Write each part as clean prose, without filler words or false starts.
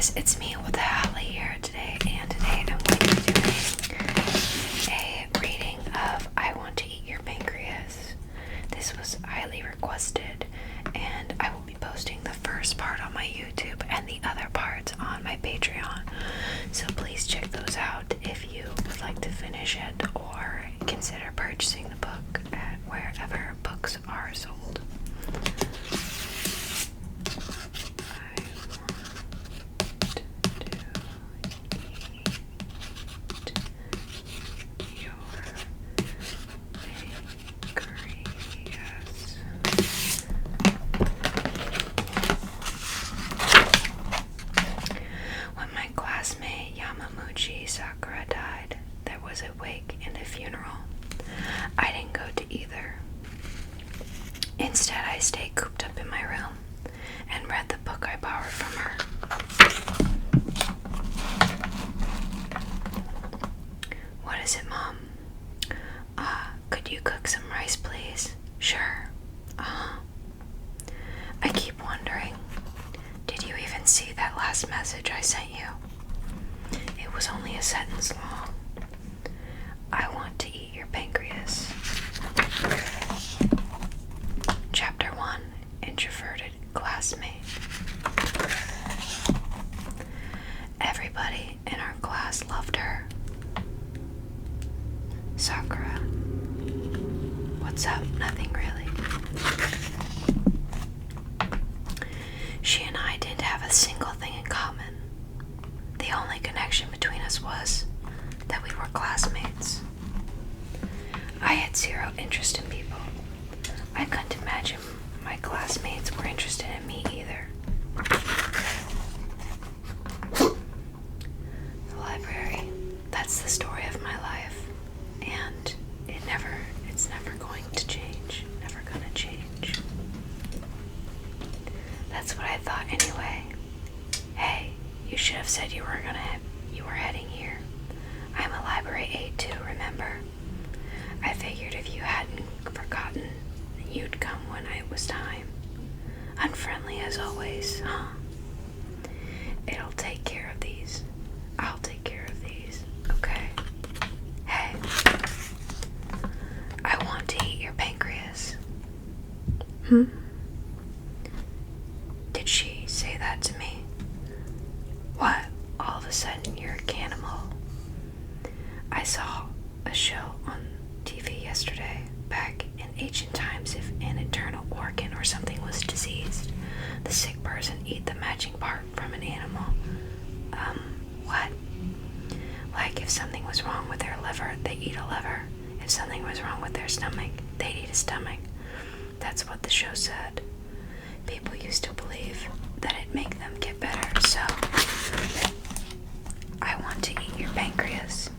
guys, it's me with Holly here today, and today I'm going to be doing a reading of I Want to Eat Your Pancreas. This was highly requested, and I will be posting the first part on my YouTube and the other parts on my Patreon. So please check those out if you would like to finish it or consider purchasing the book at wherever books are sold. When my classmate Sakura died, there was a wake and a funeral. I didn't go to either. Instead, I stayed cooped up in my room and read the book I borrowed from her. What is it, Mom? Could you cook some rice, please? Sure. I keep wondering, did you even see that last message I sent you? It was only a sentence long. I want to eat your pancreas. Chapter 1, Introverted Classmate. Everybody in our class loved her. Sakura. What's up? Nothing really. She and I didn't have a single thing in common. The only connection between us was that we were classmates. I had zero interest in people. I couldn't imagine my classmates were interested in me either. The library, that's the story of my life. And it's never going to change. Never gonna change. That's what I thought anyway. Hey, you should have said you were heading here. I'm a library aide too, remember? I figured if you hadn't forgotten, you'd come when it was time. Unfriendly as always, huh? It'll take care of these. I'll take care of these, okay? Hey, I want to eat your pancreas. Did she say that to me? What? All of a sudden you're a cannibal. I saw a show on TV yesterday. Back in ancient times, if an internal organ or something was diseased, the sick person eat the matching part from an animal. What? Like if something was wrong with their liver, they eat a liver. If something was wrong with their stomach, they'd eat a stomach. That's what the show said. People used to believe that it'd make them get better, so I want to eat your pancreas.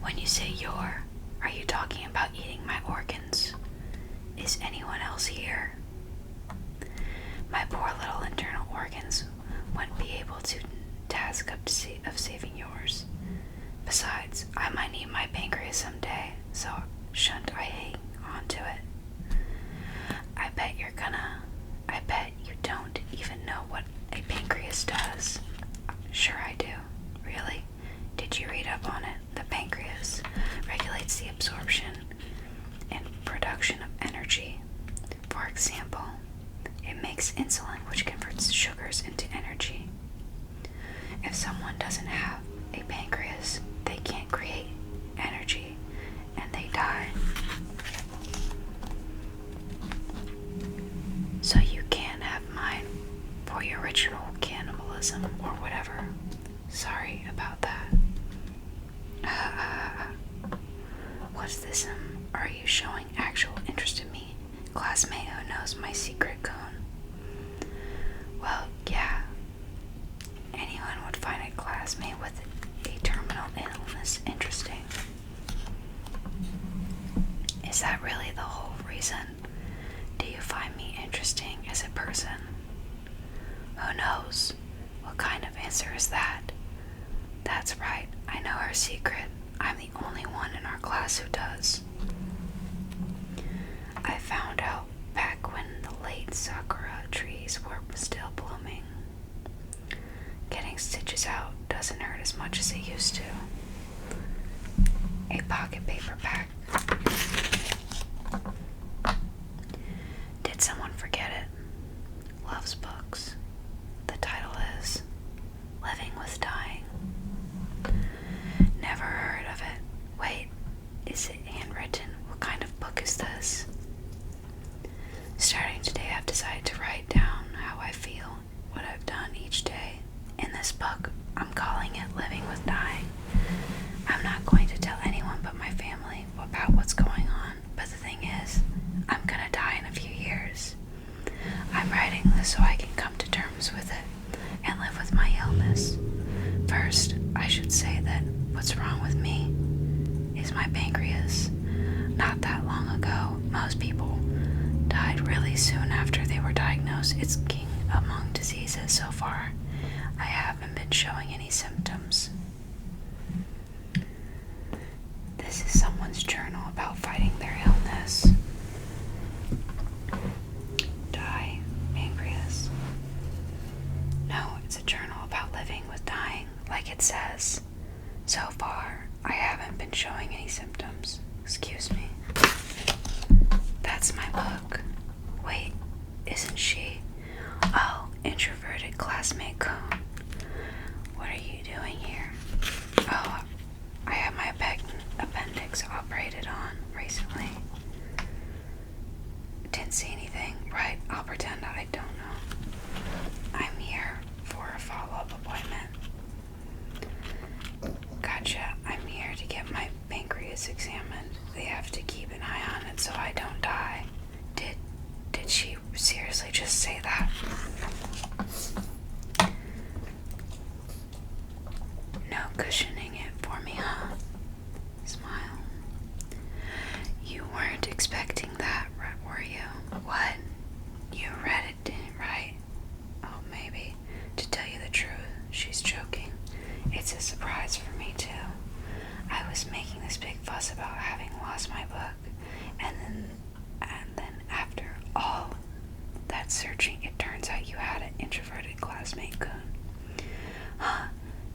When you say your, are you talking about eating my organs? Is anyone else here? My poor little internal organs wouldn't be able to task up of saving yours. Besides, I might need my pancreas someday, so shouldn't I hang on to it? I bet you don't even know what a pancreas does. Sure I do. Really? Did you read up on it? The pancreas regulates the absorption and production of energy. For example, it makes insulin, which converts sugars into energy. If someone doesn't have a pancreas, they can't create energy and they die. So you can't have mine for your ritual cannibalism or whatever. Sorry about that. What's this? Are you showing actual interest in me? Classmate who knows my secret cone. Well, yeah. Anyone would find a classmate with a terminal illness interesting. Is that really the whole reason? Do you find me interesting as a person? Who knows? What kind of answer is that? That's right, I know her secret. I'm the only one in our class who does. I found out back when the late sakura trees were still blooming. Getting stitches out doesn't hurt as much as it used to. A pocket paperback. Did someone forget it? Loves books. The title is Living with Dying. Never heard of it. Wait, is it handwritten? What kind of book is this? Starting today, I've decided to write down how I feel, what I've done each day. In this book, I'm calling it Living with Dying. I'm not going to tell anyone but my family about what's going on, but the thing is, I'm gonna die in a few years. I'm writing this so I can come to terms with it and live with my illness. First, I should say that what's wrong with me is my pancreas. Not that long ago, most people died really soon after they were diagnosed. It's king among diseases so far. I haven't been showing any symptoms. This is someone's journal about fighting their illness. Die, pancreas. No, it's a journal about living with dying, like it says. So far, I haven't been showing any symptoms. Excuse me. That's my book. Wait, isn't she? Oh, introverted classmate coon. What are you doing here? Oh, I had my appendix operated on recently. Didn't see anything. Right, I'll pretend I don't know. I'm here for a follow-up appointment. Gotcha. I'm here to get my pancreas examined. They have to keep an eye on it so I don't die. Did she seriously just say that? No cushioning it for me, huh? Smile. You weren't expecting that, were you? What? You read it, didn't, right? Oh, maybe. To tell you the truth, she's joking. It's a surprise for me, too. I was making this big fuss about having lost my book, and then after all that searching, it turns out you had an introverted classmate coon. Huh?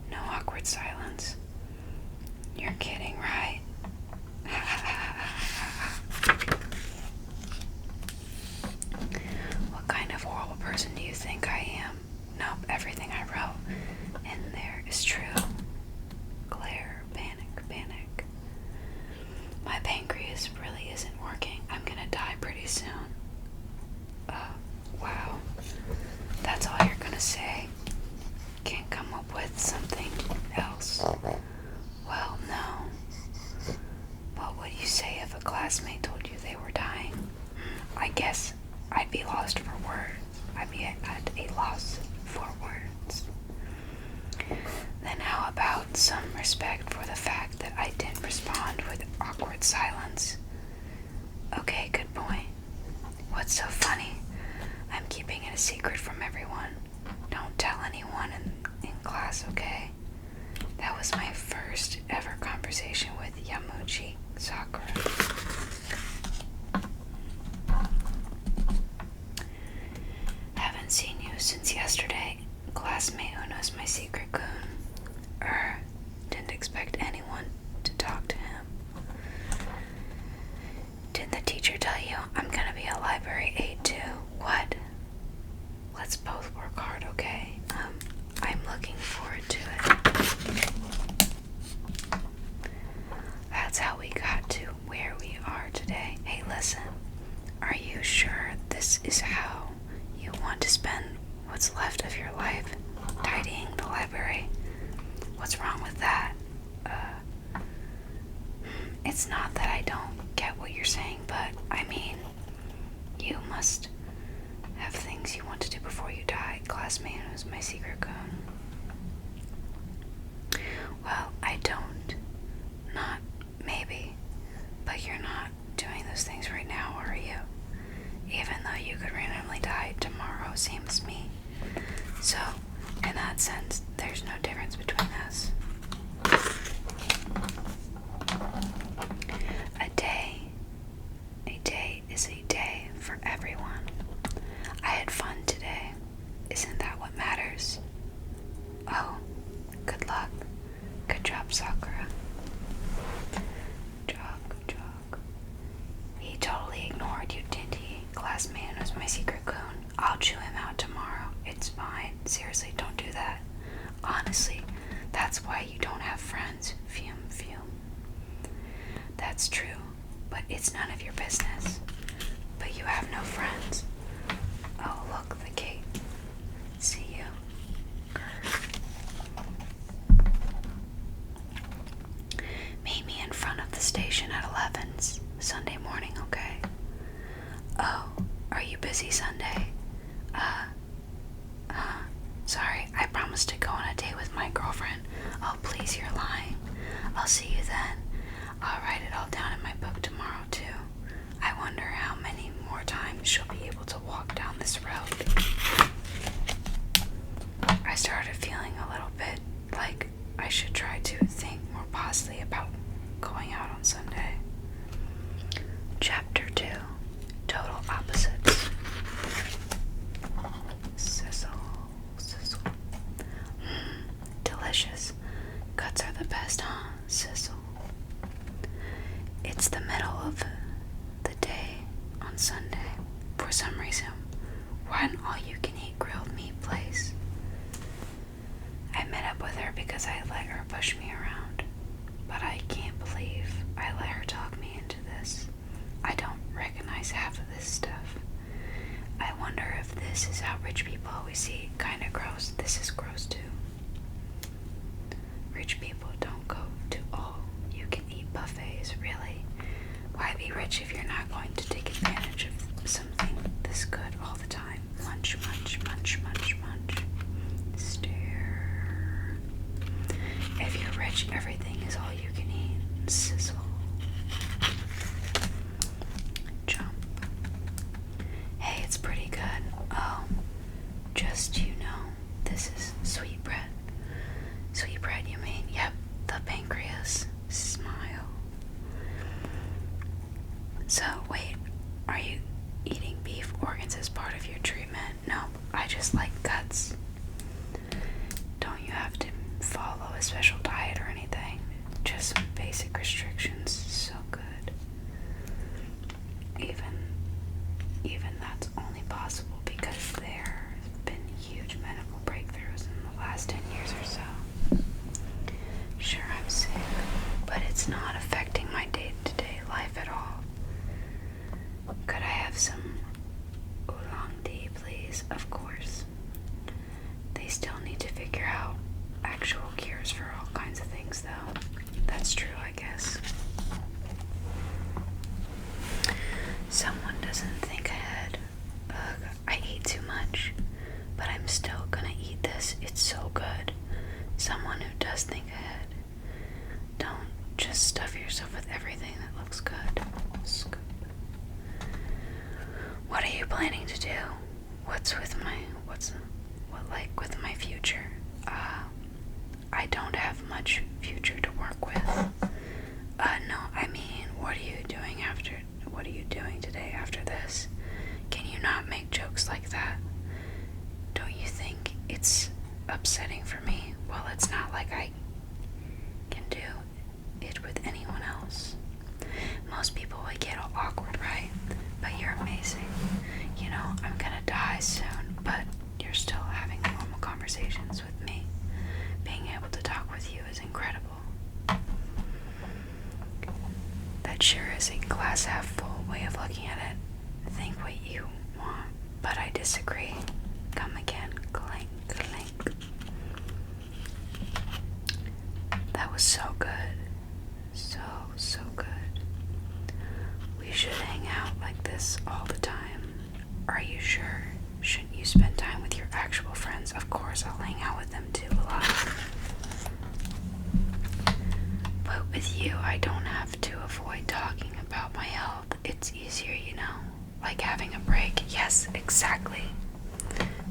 No awkward silence. You're kidding, right? What kind of horrible person do you think I am? Nope, everything I wrote in there is true. Glare, panic. My pancreas really isn't working. I'm gonna die pretty soon. Wow. That's all you're gonna say? Can't come up with something else? Well, no. What would you say if a classmate told you they were dying? I guess I'd be lost for words. I'd be at a loss for words. Then how about some respect for the fact that I didn't respond with awkward silence? Okay, good point. What's so funny? I'm keeping it a secret from everyone. Don't tell anyone in class, okay? That was my first ever conversation with Yamuchi Sakura. Haven't seen you since yesterday. Classmate who knows my secret coon. Didn't expect anyone to talk to him. Didn't the teacher tell you I'm gonna be a library aide too? What? Let's both work hard, okay? I'm looking forward to it. That's how we got to where we are today. Hey, listen. Are you sure this is how you want to spend what's left of your life? Tidying the library? What's wrong with that? It's not that I don't get what you're saying, but I mean, you must have things you want to do before you die. Classmate who's my secret coon. Well, I don't. Not maybe. But you're not doing those things right now, are you? Even though you could randomly die tomorrow, same as me. So, in that sense, there's no difference between us. A day is a day for everyone. I had fun today. Isn't that what matters? Oh, Sakura. Jog. He totally ignored you, didn't he? Classmate was my secret goon. I'll chew him out tomorrow. It's fine. Seriously, don't do that. Honestly, that's why you don't have friends. Fume. That's true, but it's none of your business. But you have no friends. Oh, look, the gate. See you. Meet me in front of the station at 11 Sunday morning, okay? Oh, are you busy Sunday? Sorry, I promised to go on a date with my girlfriend. Oh, please, you're lying. I'll see you then. I'll write it all down in my book tomorrow, too. I wonder how many more times she'll be able to walk down this road. I started feeling a little bit like I should try to think more positively about going out on Sunday. Chapter 2. Total Opposites. Sizzle. Delicious. Cuts are the best, huh? Sizzle. It's the middle of the day on Sunday. For some reason, we're an all-you-can-eat grilled meat place. I met up with her because I let her push me around. But I can't believe I let her talk me into this. I don't recognize half of this stuff. I wonder if this is how rich people always see it. Kinda gross. This is gross too. Rich people don't go to all-you-can-eat buffets, really. Why be rich if you're not going to take advantage of something this good all the time? Munch. Stare. If you're rich, everything is all you can eat. Sizzle. Jump. Hey, it's pretty good. Oh, just this is sweet bread. Sweet bread, you mean? Yep, the Pancreas. Smile. So, wait, are you eating beef organs as part of your treatment? No, I just like guts. Don't you have to follow a special diet or anything? Just basic restrictions. So good. Even that's only possible because there have been huge medical breakthroughs in the last 10 years or so. Sure, I'm sick, but it's not affecting my day-to-day life at all. Could I have some oolong tea, please? Of course. They still need to figure out actual cures for all kinds of things, though. That's true, I guess. Someone doesn't think ahead. Ugh, I ate too much, but I'm still gonna eat this. It's so good. Someone who does think ahead. Don't just stuff yourself with everything that looks good. Scoop. What are you planning to do? What with my future? I don't have much future to work with. No, I mean, what are you doing today after this? Can you not make jokes like that? Don't you think it's upsetting for me? Well, it's not like I can do it with anyone else. Most people would get all awkward, right? But you're amazing. I'm gonna die soon, but you're still having normal conversations with me. Being able to talk with you is incredible. That sure is a glass half full way of looking at it. Think what you want, but I disagree. Come again. Clink, clink. That was so good. So good. We should hang out like this all the time. Are you sure? Shouldn't you spend time with your actual friends? Of course, I'll hang out with them too a lot. But with you, I don't have to avoid talking about my health. It's easier, like having a break. Yes, exactly.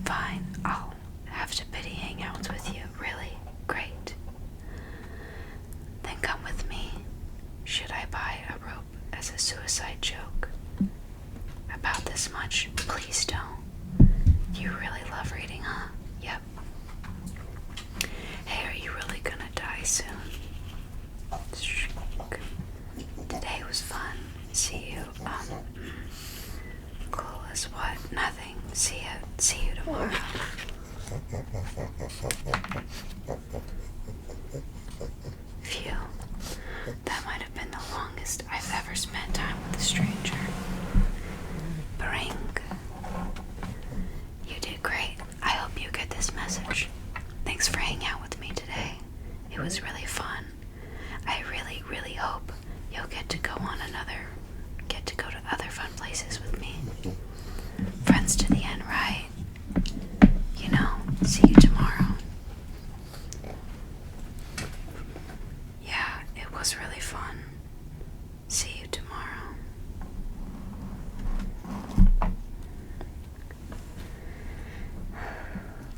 Fine, I'll have to pity hangouts with you. Really? Great. Then come with me. Should I buy a rope as a suicide joke? About this much? Please don't. You really love reading, huh? Yep. Hey, are you really gonna die soon? Phew. That might have been the longest I've ever spent time with a stranger. Brink. You did great. I hope you get this message. Thanks for hanging out with me today. It was really fun. I really, really hope you'll get to go to other fun places with me. Friends to the end, right? You know, see you tomorrow. Yeah, it was really fun. See you tomorrow.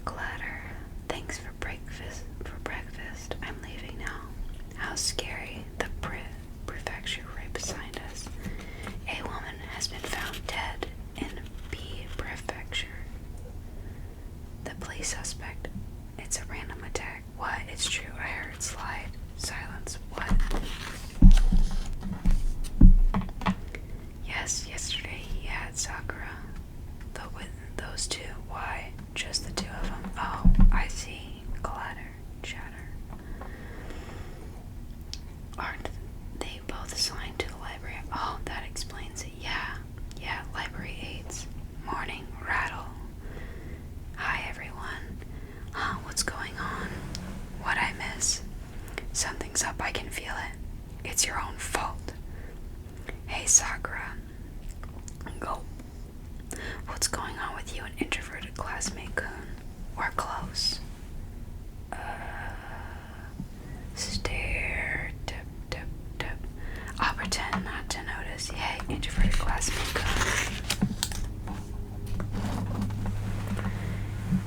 Clatter. Thanks for breakfast. I'm leaving now. How scary. The prefecture right beside us. A woman has been found dead in B prefecture. The police suspect. It's a random attack. What? It's true. I heard slide. Silence. What? Yes, yesterday he had Sakura. Though with those two. Why? Just the two of them. Oh, I see. Clatter. Chatter. Aren't they both assigned to the library? Oh, that explains it. Yeah, library aides. Morning, rattle. Hi, everyone. What's going on? What'd I miss? Something's up, I can feel it. It's your own fault. Hey, Sakura. Go. What's going on with you and introverted classmate Kun? We're close. Stare. Tip, tip, tip. I'll pretend not to notice. Yay, introverted classmate Kun.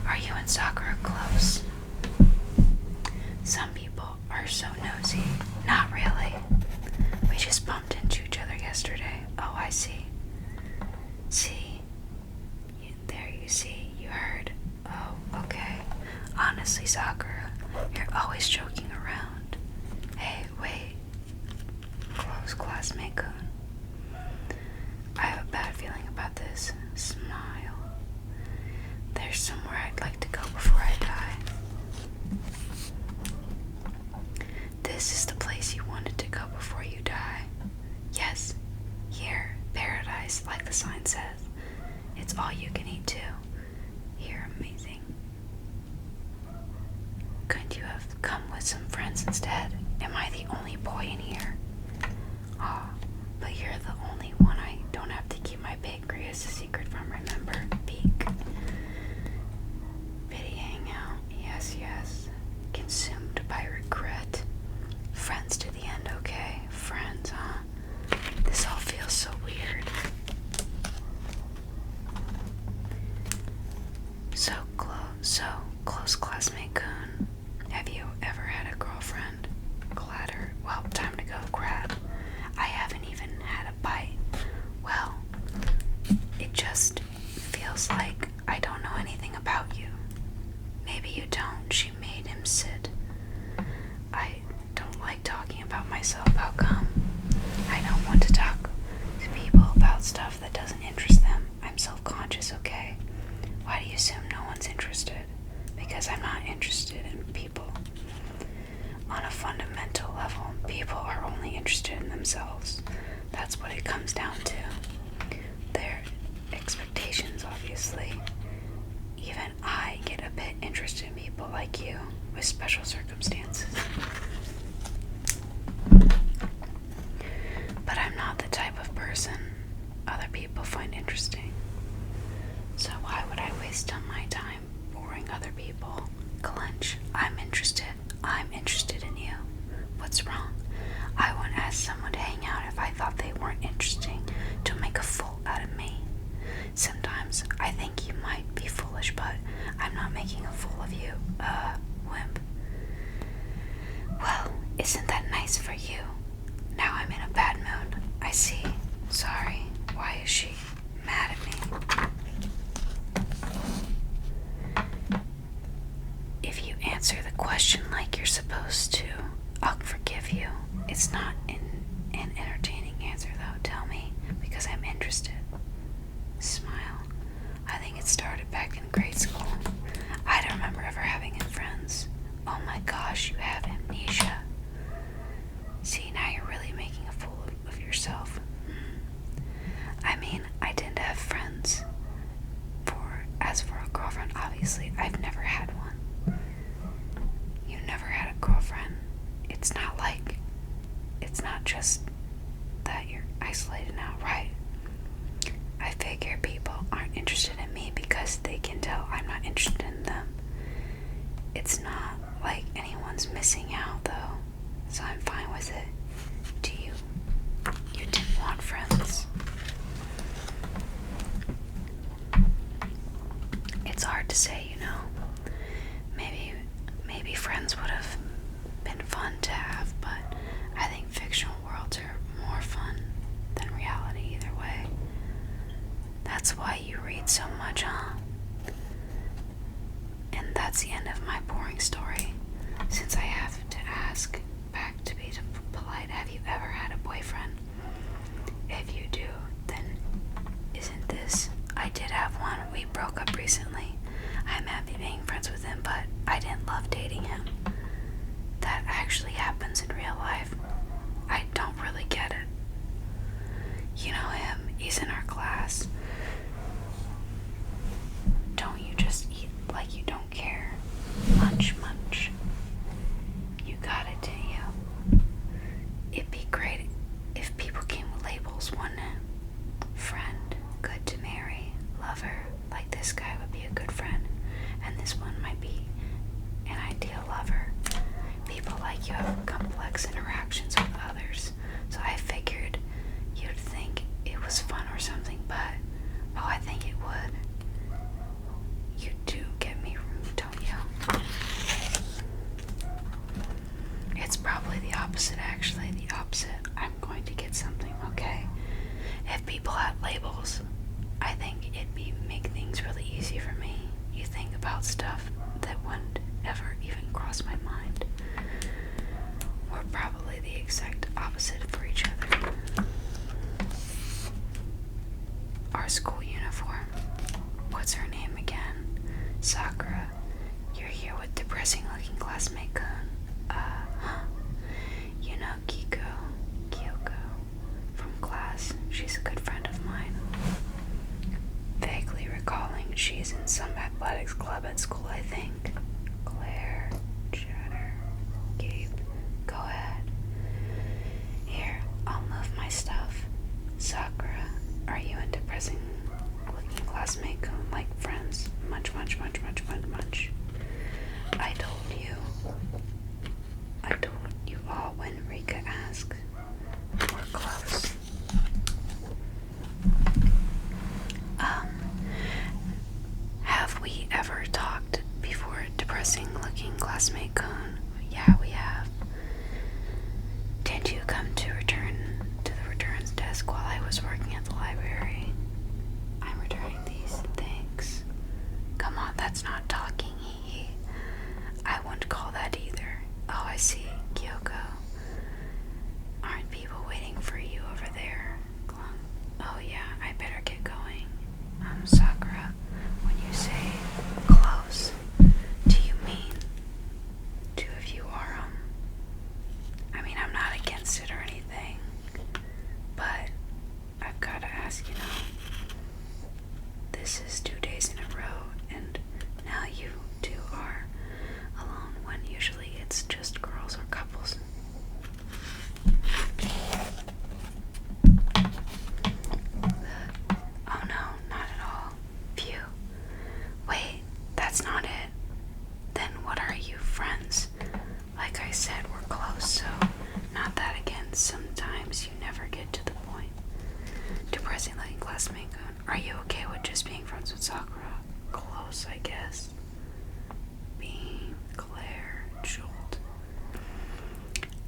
Are you and Sakura close? Some people are so nosy. Not really. We just bumped into each other yesterday. Oh, I see. See? There you see. You heard. Oh, okay. Honestly, Sakura, you're always joking around. Hey, wait. Close classmate Kun. I have a bad feeling about this. Smile. There's somewhere I'd like to go before I die. This is the place you wanted to go before you die. Yes, here, paradise, like the sign says. It's all you can eat too. Here, amazing. Couldn't you have come with some friends instead? Am I the only boy in here? Aw, but you're the only one I don't have to keep my pancreas a secret from, remember? Peek. Pity hangout. Yes. Consumed by regret. Friends to the end, okay? Friends, huh? This all feels so weird. So close classmate Kun. Have you ever had a girlfriend? Clatter. Well, time to go grab. I haven't even had a bite. Well, it just feels like I don't know anything about you. Maybe you don't. She made him sit. I don't like talking about myself. How come? I don't want to talk to people about stuff that doesn't interest them. I'm self-conscious, okay? Why do you assume no one's interested? Because I'm not interested in people. On a fundamental level, people are only interested in themselves. That's what it comes down to. Their expectations, obviously. Even I get a bit interested in people like you, with special circumstances. But I'm not the type of person other people find interesting. So why would I waste on my time boring other people? Clench. I'm interested in you. What's wrong? I wouldn't ask someone to hang out if I thought they weren't interesting to make a fool out of me. Sometimes I think you might be foolish, but I'm not making a fool of you, wimp. Well, isn't that nice for you? Now I'm in a bad mood. I see. Sorry. Why is she mad at me? If you answer the question like you're supposed to, I'll forgive you. It's not an entertaining answer, though. Tell me, because I'm interested. Smile. I think it started back in grade school. I don't remember ever having It's not like anyone's missing out though, so I'm fine with it. Do you? You didn't want friends. It's hard to say, you know. Maybe friends would have been fun to have, but I think fictional worlds are more fun than reality either way. That's why you read so much, huh? And that's the end of my boring story. Since I have to ask back to be polite, have you ever had a boyfriend? If you do, then isn't this? I did have one. We broke up recently. I'm happy being friends with him, but I didn't love dating him. That actually happens in real life. I don't really get it. You know him, he's in our class. Don't you just eat like you don't care? Munch. You got it, didn't you? It'd be great if people came with labels, wouldn't it? Friend, good to marry, lover, like this guy would be a good friend, and this one might be an ideal lover. People like you have complex interactions with others, so I figured you'd think it was fun or something, but I think it would. You do get me rude, don't you? It's probably the opposite, actually. The opposite. I'm going to get something, okay? If people had labels, I think it'd make things really easy for me. You think about stuff that wouldn't ever even cross my mind. We're probably the exact opposite for each other. Our school uniform. What's her name again? Sakura. You're here with depressing looking classmate Kun. You know Kyoko from class. She's a good friend of mine. Vaguely recalling she's in some athletics club at school, I think. Claire, Chatter, Gabe, go ahead. Here, I'll move my stuff. Sakura, are you and depressing looking classmate Kun like friends? Much. I told you all when Rika asked. We're close. Have we ever talked before, depressing looking classmate Kun? Yeah, we have. Did you come to the returns desk while I was working at the library? I'm returning these, thanks. Come on, that's not talking, hee. I wouldn't call that either. Oh, I see, Kyoko. Aren't people waiting for you over there? Glum. Oh yeah, I better get going. Sakura, when you say close, do you mean two of you are, I mean, I'm not against it or anything, but I've got to ask, you know, this is 2 days in a row, and now you two are alone when usually it's just girls or couples. Oh no, not at all. Phew. Wait, that's not it. Then what are you, friends? Like I said, we're close, so not that again. Sometimes you never get to the point. Depressing looking classmate Kun. Are you okay with just being friends with Sakura? Close, I guess. Beam, Claire, Jolt.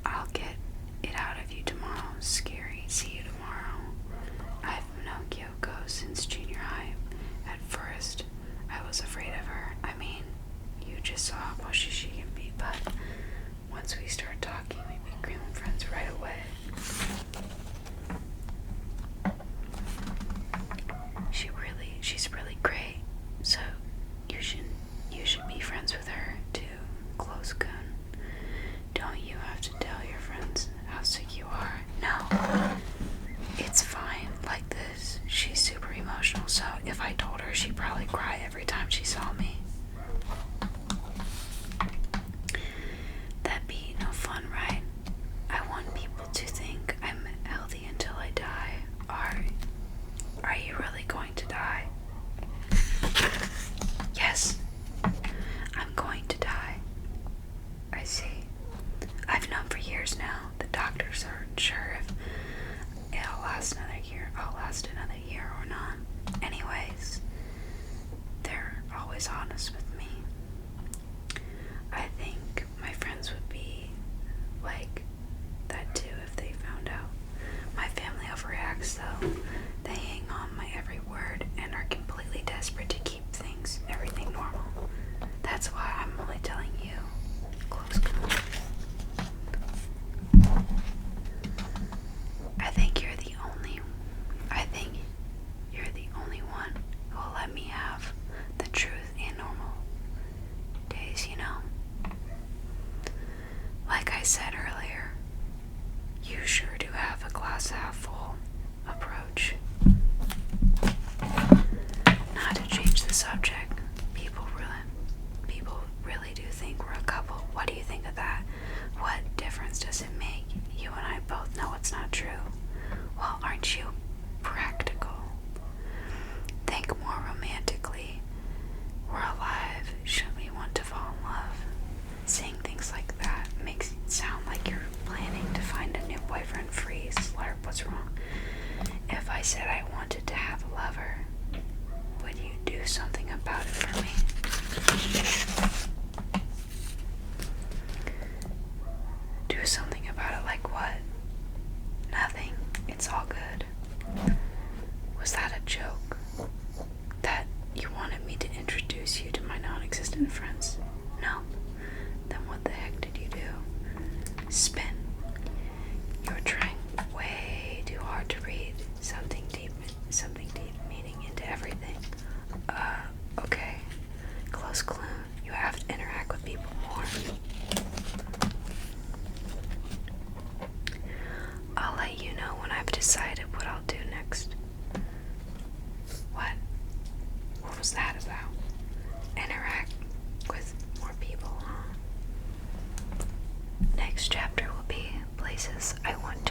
I'll get it out of you tomorrow. Scary. See you tomorrow. I've known Kyoko since junior high. At first, I was afraid of her. I mean, you just saw how pushy she can be, but once we start talking, we become friends right away. She's really great. So you should be friends with her too. Close Kun. Don't you have to tell your friends how sick you are? No. It's fine like this. She's super emotional, so if I told her, she'd probably cry every time she saw me. That'd be no fun, right? I want people to said earlier, you sure do have a glass half full approach. Not to change the subject, people really do think we're a couple. What do you think of that? What difference does it make? You and I both know it's not true. Well, aren't you practical? Think more romantically. We're alive. Shouldn't we want to fall in love? Saying things like that makes it sound like you're planning to find a new boyfriend. Freeze. Slurp, what's wrong? If I said I wanted to have a lover, would you do something about it for me? Do something about it like what? Nothing. It's all good. Was that a joke? That you wanted me to introduce you to my non-existent friends? No. Then what the heck did you do? Spin. You're trying way too hard to read something deep meaning into everything. Okay. Close clue. You have to interact with people more. I'll let you know when I've decided what I'll do next. What? What was that about? Interact with more people, huh? Next chapter will be places I want